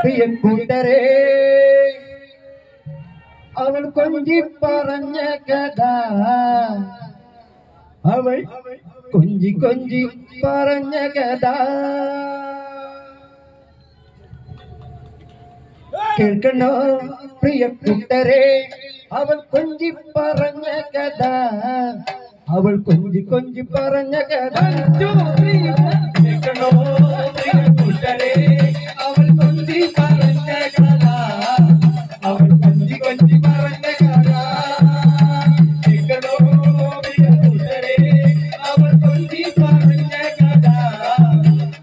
പ്രിയ കൂട്ടരെ അവൾ കൊഞ്ചി പറഞ്ഞ കഥ അവൾ കൊഞ്ചി കൊഞ്ചി പറഞ്ഞ കഥ കേൾക്കണോ പ്രിയ കൂട്ടരെ അവൾ കൊഞ്ചി പറഞ്ഞ കഥ അവൾ കൊഞ്ചി കൊഞ്ചി പറഞ്ഞ കഥ കേൾക്കണോ പ്രിയ കൂട്ടരെ അവൾ കൊഞ്ചി പറഞ്ഞ കഥ അവൾ കൊഞ്ചി കൊഞ്ചി പറഞ്ഞ കഥ കേൾക്കണോ പ്രിയ കൂട്ടരെ അവൾ കൊഞ്ചി പറഞ്ഞ കഥ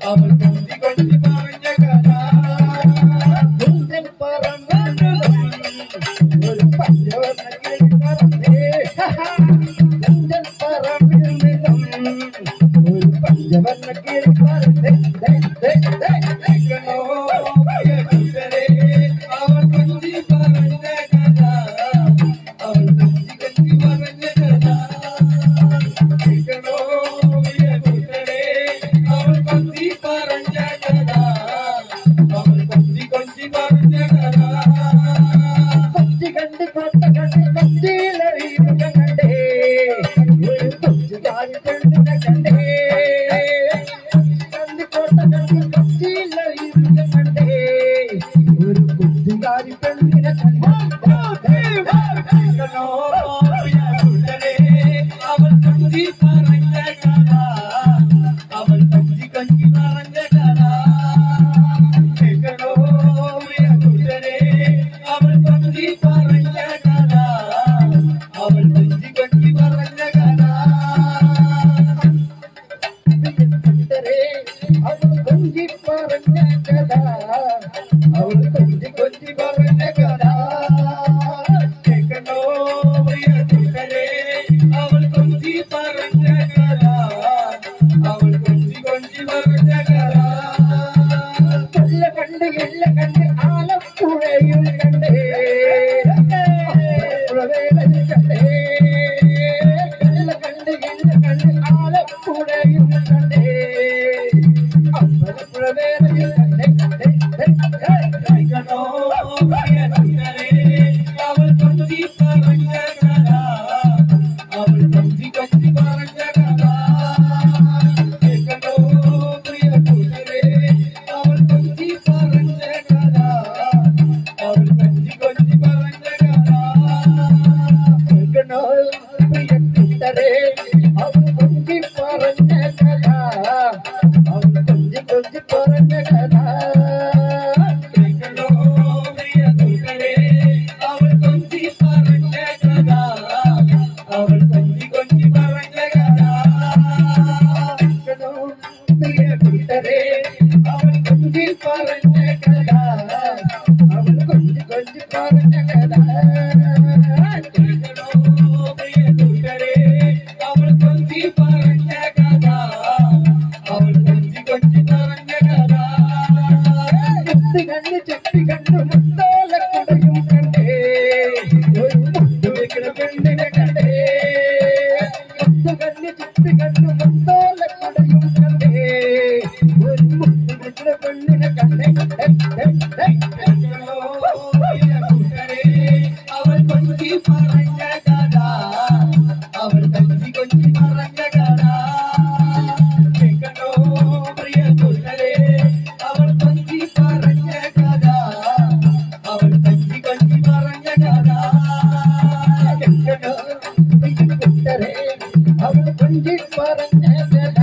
അവൾ കൊഞ്ചി കൊഞ്ചി പറഞ്ഞ കഥ ഒരു പഞ്ചവർണ്ണ കിളിപ്പറന്നേ ഒരു പഞ്ചവർണ്ണ കിളിപ്പറന്നേ അവൾ കൊഞ്ചി പറഞ്ഞ കഥ അവൾ കൊഞ്ചി കൊഞ്ചി പറഞ്ഞ കഥ കേൾക്കണോ പ്രിയ കൂട്ടരെ അവൾ കൊഞ്ചി പറഞ്ഞ കഥ അവൾ കൊഞ്ചി കൊഞ്ചി പറഞ്ഞ കഥ കൊച്ചി കണ്ട് കോട്ട കണ്ട് കൊച്ചിയിലറിയുക കണ്ടേ ഒരു കൊച്ചുകാരി പെണ്ണിനെ കണ്ടേ കണ്ട് കോട്ട കണ്ട് കൊച്ചിയിലറിയുക കണ്ടേ ഒരു കൊച്ചുകാരി പെണ്ണിനെ കണ്ടേ അവൾ കൊഞ്ചി പറഞ്ഞ കഥ അവൾ കൊഞ്ചി കൊഞ്ചി പറഞ്ഞ കഥ കേൾക്കണോ പ്രിയ കൂട്ടരെ അവൾ കൊഞ്ചി പറഞ്ഞ കഥ അവൾ കൊഞ്ചി കൊഞ്ചി പറഞ്ഞ കഥ കൂട്ടരെ അവൾ കൊഞ്ചി പറഞ്ഞ കഥ അവൾ കൊഞ്ചി കൊഞ്ചി പറഞ്ഞ കഥ കേൾക്കണോ പ്രിയ കൂട്ടരെ അവൾ കൊഞ്ചി പറഞ്ഞ കഥ അവൾ കൊഞ്ചി കൊഞ്ചി പറഞ്ഞ കഥ കൊല്ല കണ്ട് എല്ല കണ്ട് ആലപ്പുഴയിൽ കണ്ടേ പുഴവേളയിൽ കണ്ടേ കൊല്ല കണ്ട് എല്ല കണ്ട് ആലപ്പുഴയിൽ കണ്ടേ അമ്പലപ്പുഴവേളയിൽ കണ്ടേ കേൾക്കണോ പ്രിയ കൂട്ടരെ അവൾ കൊഞ്ചി പറഞ്ഞ കഥ അവൾ കൊഞ്ചി കൊഞ്ചി പറഞ്ഞ കഥ കേൾക്കണോ പ്രിയ കൂട്ടരെ അവൾ കൊഞ്ചി പറഞ്ഞ കഥ അവൾ കൊഞ്ചി കൊഞ്ചി പറഞ്ഞ കഥ കേൾക്കണോ പ്രിയ കൂട്ടരെ അവൾ കൊഞ്ചി പറഞ്ഞ കഥ അവൾ കൊഞ്ചി കൊഞ്ചി പറഞ്ഞ കഥ കേൾക്കണോ പ്രിയ കൂട്ടരെ അവൾ കൊഞ്ചി പറഞ്ഞ കഥ അവൾ കൊഞ്ചി കൊഞ്ചി പറഞ്ഞ കഥ കേൾക്കണോ പ്രിയ കൂട്ടരെ അവൾ കൊഞ്ചി പറഞ്ഞ കഥ അവൾ കൊഞ്ചി കൊഞ്ചി പറഞ്ഞ കഥ കേൾക്കണോ പ്രിയ കൂട്ടരെ അവൾ കൊഞ്ചി പറഞ്ഞ കഥ അവൾ കൊഞ്ചി കൊഞ്ചി പറഞ്ഞ കഥ മുത്ത് കണ്ട് ചെപ്പി കണ്ട് മുത്തോലക്കുടയും കണ്ടേ ഒരു മുത്ത് വെക്കണ പെണ്ണിനെ കണ്ടേ മുത്ത് കണ്ട് ചെപ്പി കണ്ട് മുത്തോലക്കുടയും കണ്ടേ ഒരു മുത്ത് വെക്കണ പെണ്ണിനെ കണ്ടേ കേൾക്കണോ പ്രിയ കൂട്ടരെ അവൾ കൊഞ്ചി പറഞ്ഞ കഥ അവൾ കൊഞ്ചി കൊഞ്ചി പറഞ്ഞ കഥ കേൾക്കണോ പ്രിയ കൂട്ടരെ അവൾ കൊഞ്ചി പറഞ്ഞ കഥ അവൾ കൊഞ്ചി കൊഞ്ചി പറഞ്ഞ കഥ കേൾക്കണോ പ്രിയ കൂട്ടരെ അവൾ കൊഞ്ചി പറഞ്ഞ കഥ